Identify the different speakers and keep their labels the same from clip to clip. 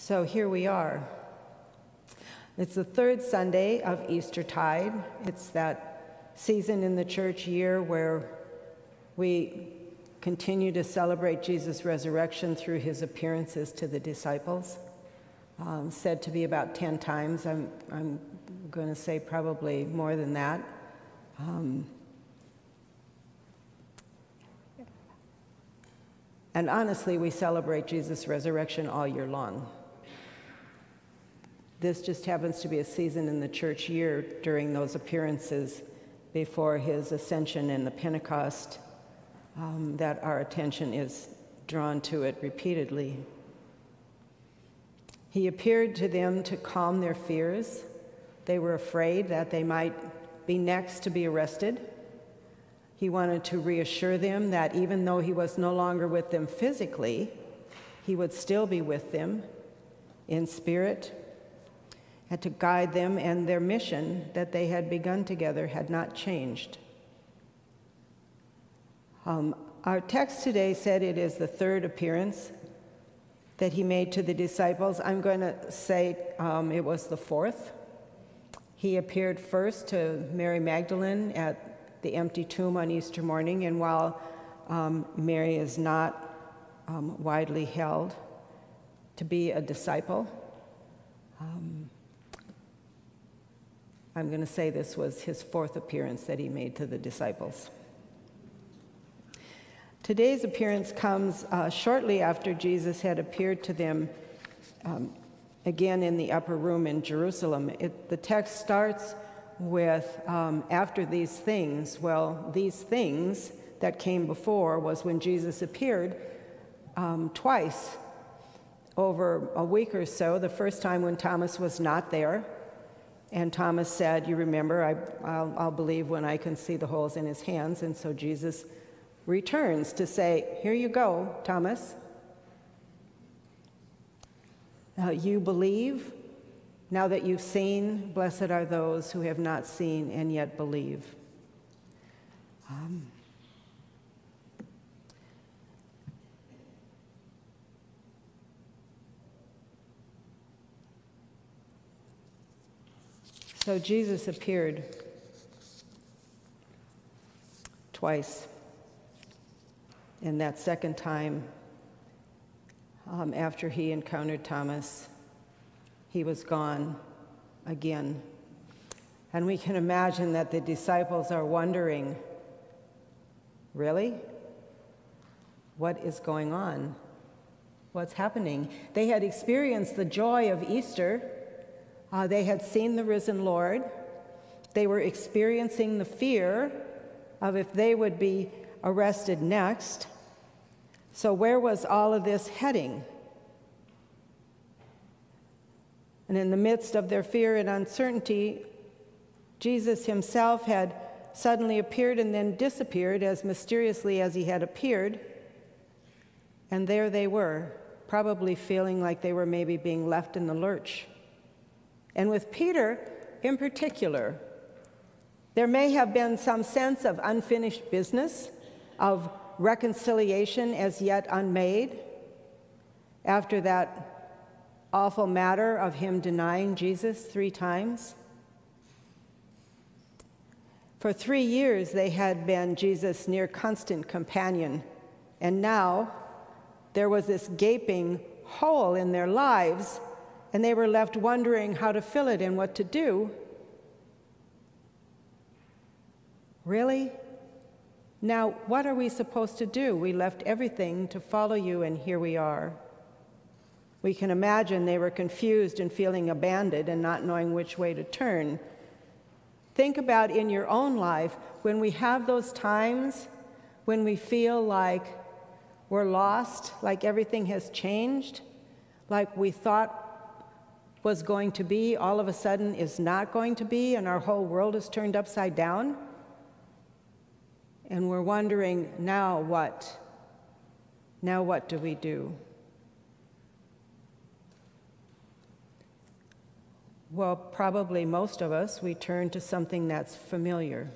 Speaker 1: So here we are. It's the third Sunday of Eastertide. It's that season in the church year where we continue to celebrate Jesus' resurrection through his appearances to the disciples. Said to be about 10 times. I'm going to say probably more than that. And honestly, we celebrate Jesus' resurrection all year long. This just happens to be a season in the church year during those appearances before his ascension and the Pentecost that our attention is drawn to it repeatedly. He appeared to them to calm their fears. They were afraid that they might be next to be arrested. He wanted to reassure them that even though he was no longer with them physically, he would still be with them in spirit, and to guide them, and their mission that they had begun together had not changed. Our text today said it is the third appearance that he made to the disciples. I'm going to say it was the fourth. He appeared first to Mary Magdalene at the empty tomb on Easter morning, and while Mary is not widely held to be a disciple, I'm going to say this was his fourth appearance that he made to the disciples. Today's appearance comes shortly after Jesus had appeared to them again in the upper room in Jerusalem. The text starts with, after these things. Well, these things that came before was when Jesus appeared twice over a week or so. The first time when Thomas was not there, and Thomas said, you remember, I'll believe when I can see the holes in his hands. And so Jesus returns to say, here you go, Thomas. You believe. Now that you've seen, blessed are those who have not seen and yet believe. So Jesus appeared twice. And that second time, after he encountered Thomas, he was gone again. And we can imagine that the disciples are wondering, really? What is going on? What's happening? They had experienced the joy of Easter. They had seen the risen Lord. They were experiencing the fear of if they would be arrested next. So where was all of this heading? And in the midst of their fear and uncertainty, Jesus himself had suddenly appeared and then disappeared as mysteriously as he had appeared. And there they were, probably feeling like they were maybe being left in the lurch. And with Peter in particular, there may have been some sense of unfinished business, of reconciliation as yet unmade, after that awful matter of him denying Jesus 3 times. For 3 years, they had been Jesus' near constant companion, and now there was this gaping hole in their lives, and they were left wondering how to fill it and what to do. Really? Now, what are we supposed to do? We left everything to follow you, and here we are. We can imagine they were confused and feeling abandoned and not knowing which way to turn. Think about in your own life when we have those times when we feel like we're lost, like everything has changed, like we thought was going to be, all of a sudden is not going to be, and our whole world is turned upside down. And we're wondering, now what? Now what do we do? Well, probably most of us, we turn to something that's familiar,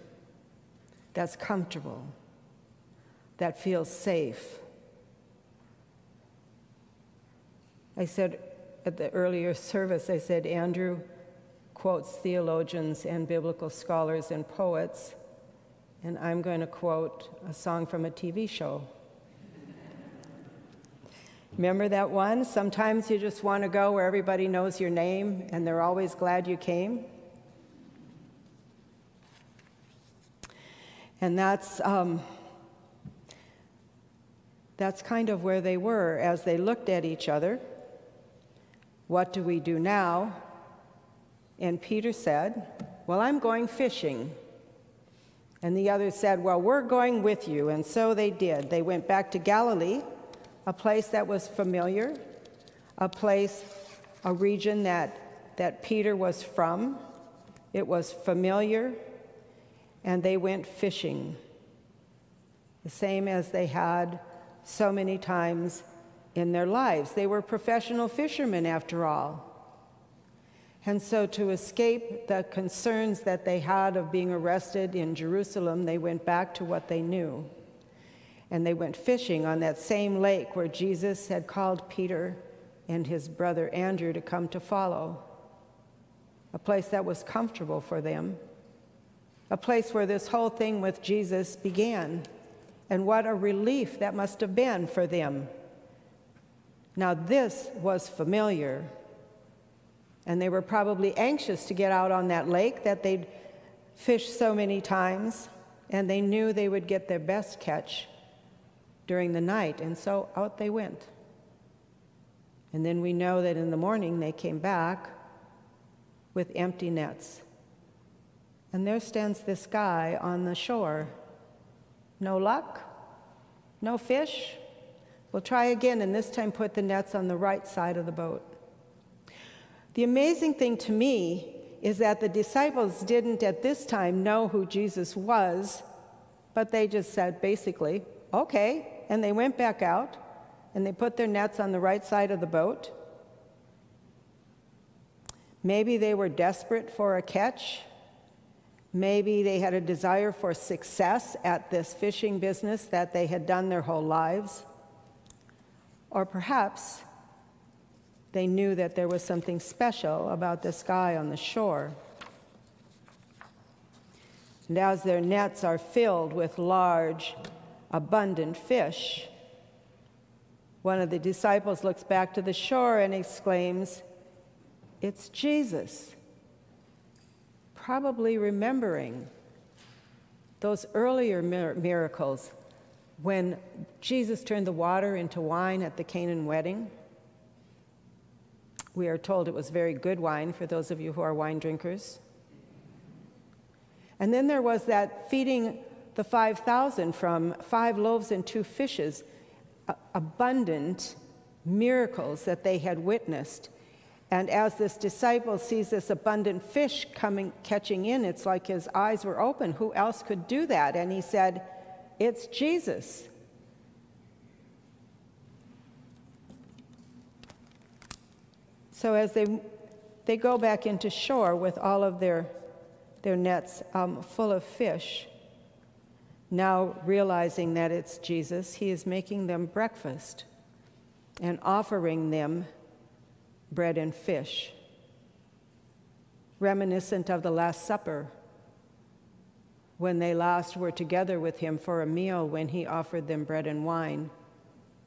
Speaker 1: that's comfortable, that feels safe. I said at the earlier service, I said Andrew quotes theologians and biblical scholars and poets, and I'm going to quote a song from a TV show. Remember that one? Sometimes you just want to go where everybody knows your name and they're always glad you came. And that's kind of where they were as they looked at each other. What do we do now? And Peter said, well, I'm going fishing. And the others said, well, we're going with you. And so they did. They went back to Galilee, a place that was familiar, a region that Peter was from. It was familiar, and they went fishing, the same as they had so many times in their lives. They were professional fishermen, after all. And so to escape the concerns that they had of being arrested in Jerusalem, they went back to what they knew. And they went fishing on that same lake where Jesus had called Peter and his brother Andrew to come to follow. A place that was comfortable for them. A place where this whole thing with Jesus began. And what a relief that must have been for them. Now this was familiar. And they were probably anxious to get out on that lake that they'd fished so many times. And they knew they would get their best catch during the night, and so out they went. And then we know that in the morning they came back with empty nets. And there stands this guy on the shore. No luck? No fish? We'll try again, and this time put the nets on the right side of the boat. The amazing thing to me is that the disciples didn't at this time know who Jesus was, but they just said basically, okay. And they went back out, and they put their nets on the right side of the boat. Maybe they were desperate for a catch. Maybe they had a desire for success at this fishing business that they had done their whole lives. Or perhaps they knew that there was something special about this guy on the shore. And as their nets are filled with large, abundant fish, one of the disciples looks back to the shore and exclaims, "It's Jesus," probably remembering those earlier miracles when Jesus turned the water into wine at the Canaan wedding. We are told it was very good wine, for those of you who are wine drinkers. And then there was that feeding the 5,000 from 5 loaves and 2 fishes, abundant miracles that they had witnessed. And as this disciple sees this abundant fish catching in, it's like his eyes were open. Who else could do that? And he said, "It's Jesus." So as they go back into shore with all of their nets full of fish, now realizing that it's Jesus, he is making them breakfast and offering them bread and fish, reminiscent of the Last Supper, when they last were together with him for a meal when he offered them bread and wine.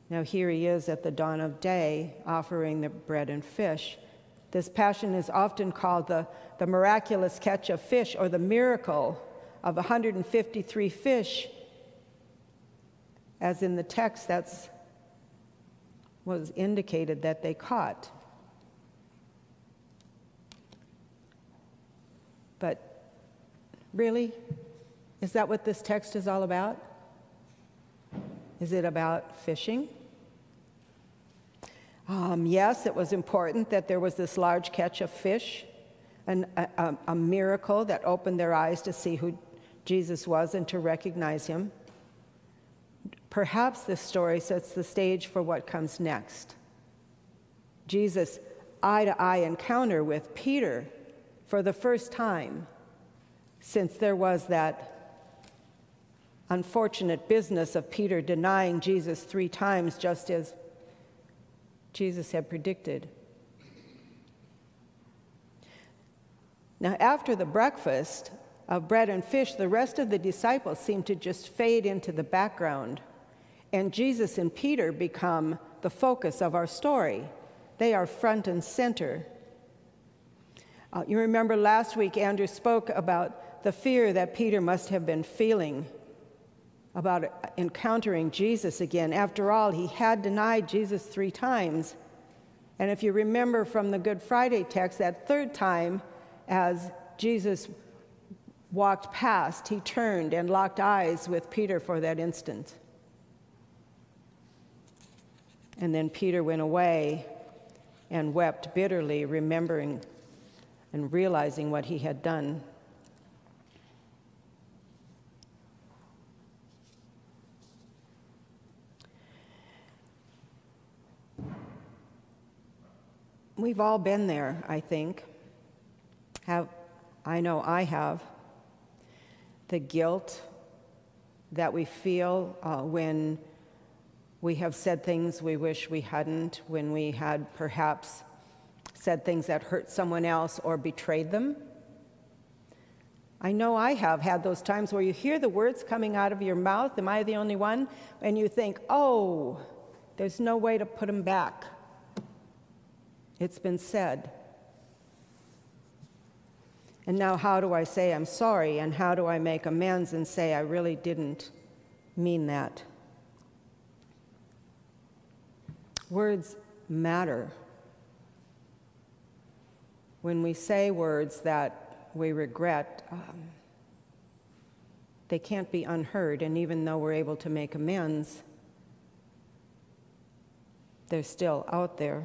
Speaker 1: Now here he is at the dawn of day offering the bread and fish. This passion is often called the miraculous catch of fish, or the miracle of 153 fish. As in the text, that's was indicated that they caught. But really, is that what this text is all about? Is it about fishing? Yes, it was important that there was this large catch of fish, and a miracle that opened their eyes to see who Jesus was and to recognize him. Perhaps this story sets the stage for what comes next. Jesus' eye-to-eye encounter with Peter for the first time since there was that unfortunate business of Peter denying Jesus 3 times, just as Jesus had predicted. Now, after the breakfast of bread and fish, the rest of the disciples seem to just fade into the background, and Jesus and Peter become the focus of our story. They are front and center. You remember last week Andrew spoke about the fear that Peter must have been feeling about encountering Jesus again. After all, he had denied Jesus 3 times. And if you remember from the Good Friday text, that third time, as Jesus walked past, he turned and locked eyes with Peter for that instant. And then Peter went away and wept bitterly, remembering and realizing what he had done. We've all been there, I think. I know I have. The guilt that we feel when we have said things we wish we hadn't, when we had perhaps said things that hurt someone else or betrayed them. I know I have had those times where you hear the words coming out of your mouth, am I the only one? And you think, oh, there's no way to put them back. It's been said. And now how do I say I'm sorry, and how do I make amends and say I really didn't mean that? Words matter. When we say words that we regret, they can't be unheard, and even though we're able to make amends, they're still out there.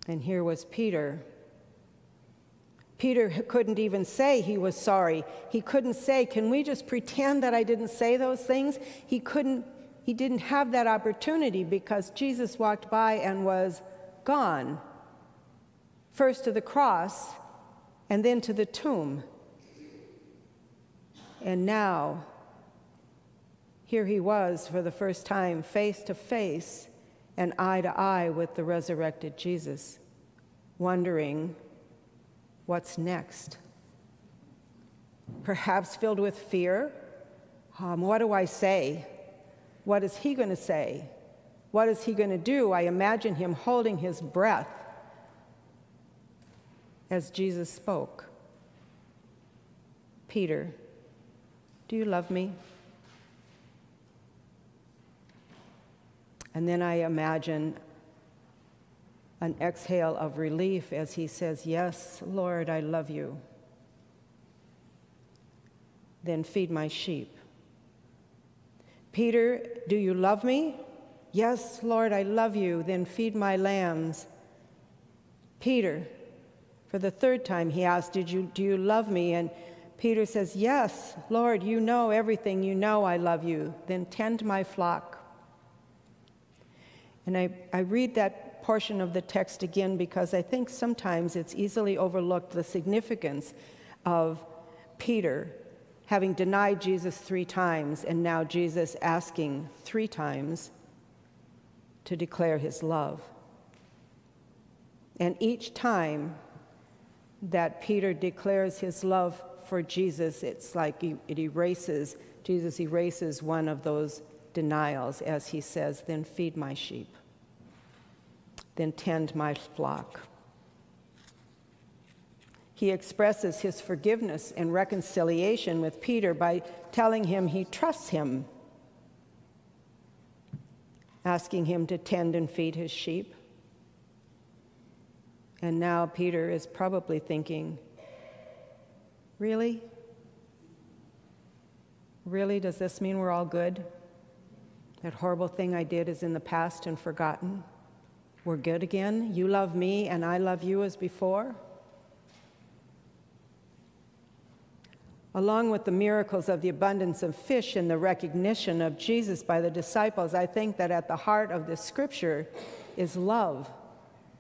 Speaker 1: And here was Peter. Peter couldn't even say he was sorry. He couldn't say, can we just pretend that I didn't say those things? He didn't have that opportunity because Jesus walked by and was gone. First to the cross, and then to the tomb. And now, here he was for the first time, face to face and eye to eye with the resurrected Jesus, wondering what's next. Perhaps filled with fear. What do I say? What is he going to say? What is he going to do? I imagine him holding his breath as Jesus spoke. Peter, do you love me? And then I imagine an exhale of relief as he says, yes, Lord, I love you. Then feed my sheep. Peter, do you love me? Yes, Lord, I love you. Then feed my lambs. Peter, for the third time he asked, do you love me? And Peter says, yes, Lord, you know everything. You know I love you. Then tend my flock. And I read that portion of the text again because I think sometimes it's easily overlooked the significance of Peter having denied Jesus 3 times, and now Jesus asking 3 times to declare his love. And each time that Peter declares his love for Jesus, it's like Jesus erases one of those denials as he says, then feed my sheep, then tend my flock. He expresses his forgiveness and reconciliation with Peter by telling him he trusts him, asking him to tend and feed his sheep. And now Peter is probably thinking, really? Really, does this mean we're all good? That horrible thing I did is in the past and forgotten? We're good again? You love me and I love you as before? Along with the miracles of the abundance of fish and the recognition of Jesus by the disciples, I think that at the heart of this scripture is love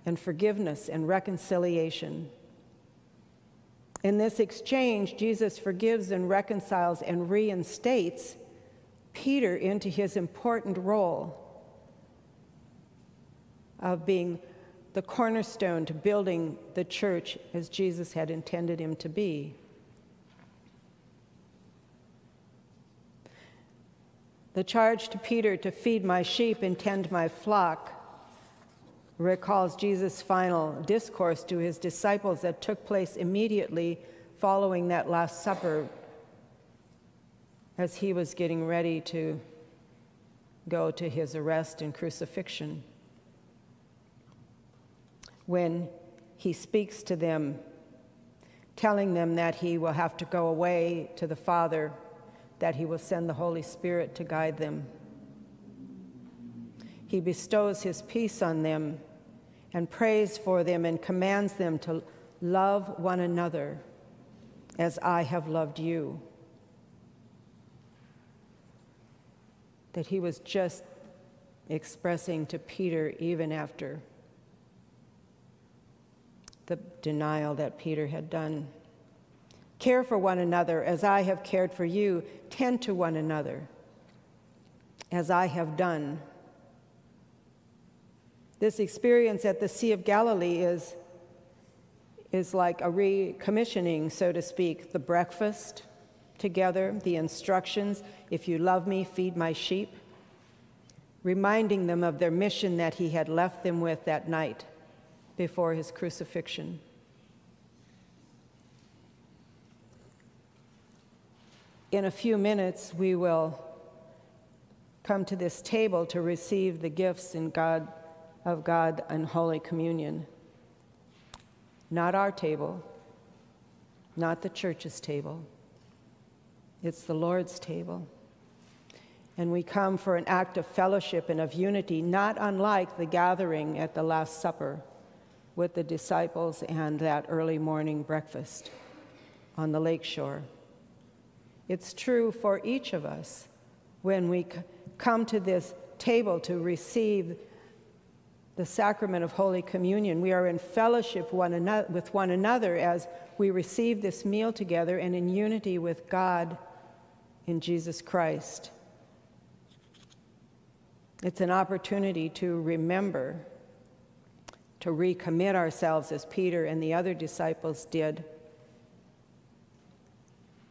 Speaker 1: and forgiveness and reconciliation. In this exchange, Jesus forgives and reconciles and reinstates Peter into his important role of being the cornerstone to building the church as Jesus had intended him to be. The charge to Peter to feed my sheep and tend my flock recalls Jesus' final discourse to his disciples that took place immediately following that Last Supper, as he was getting ready to go to his arrest and crucifixion. When he speaks to them, telling them that he will have to go away to the Father, that he will send the Holy Spirit to guide them. He bestows his peace on them and prays for them and commands them to love one another as I have loved you. That he was just expressing to Peter even after the denial that Peter had done. Care for one another as I have cared for you. Tend to one another as I have done. This experience at the Sea of Galilee is like a recommissioning, so to speak, the breakfast together, the instructions, if you love me, feed my sheep, reminding them of their mission that he had left them with that night before his crucifixion. In a few minutes, we will come to this table to receive the gifts of God and Holy Communion. Not our table, not the church's table. It's the Lord's table. And we come for an act of fellowship and of unity, not unlike the gathering at the Last Supper with the disciples and that early morning breakfast on the lakeshore. It's true for each of us when we come to this table to receive the sacrament of Holy Communion. We are in fellowship with one another as we receive this meal together and in unity with God in Jesus Christ. It's an opportunity to remember, to recommit ourselves as Peter and the other disciples did,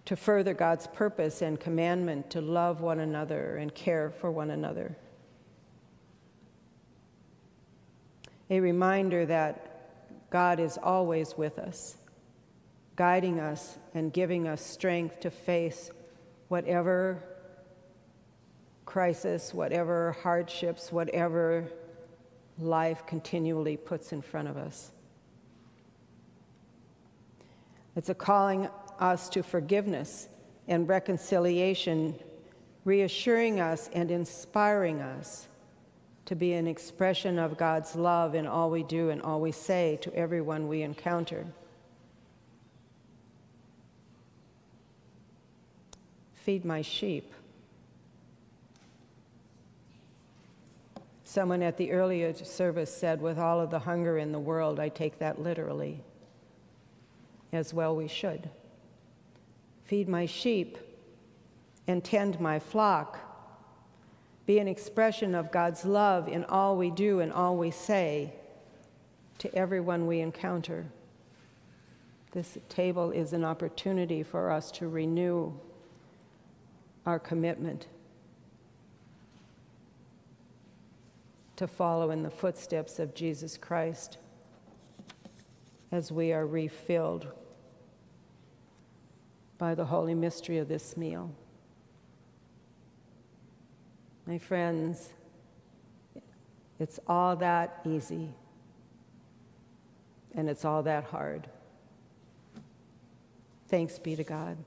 Speaker 1: to further God's purpose and commandment to love one another and care for one another. A reminder that God is always with us, guiding us and giving us strength to face whatever crisis, whatever hardships, whatever life continually puts in front of us. It's a calling us to forgiveness and reconciliation, reassuring us and inspiring us to be an expression of God's love in all we do and all we say to everyone we encounter. Feed my sheep. Someone at the earlier service said, with all of the hunger in the world, I take that literally. As well we should. Feed my sheep and tend my flock. Be an expression of God's love in all we do and all we say to everyone we encounter. This table is an opportunity for us to renew our commitment to follow in the footsteps of Jesus Christ as we are refilled by the holy mystery of this meal. My friends, it's all that easy, and it's all that hard. Thanks be to God.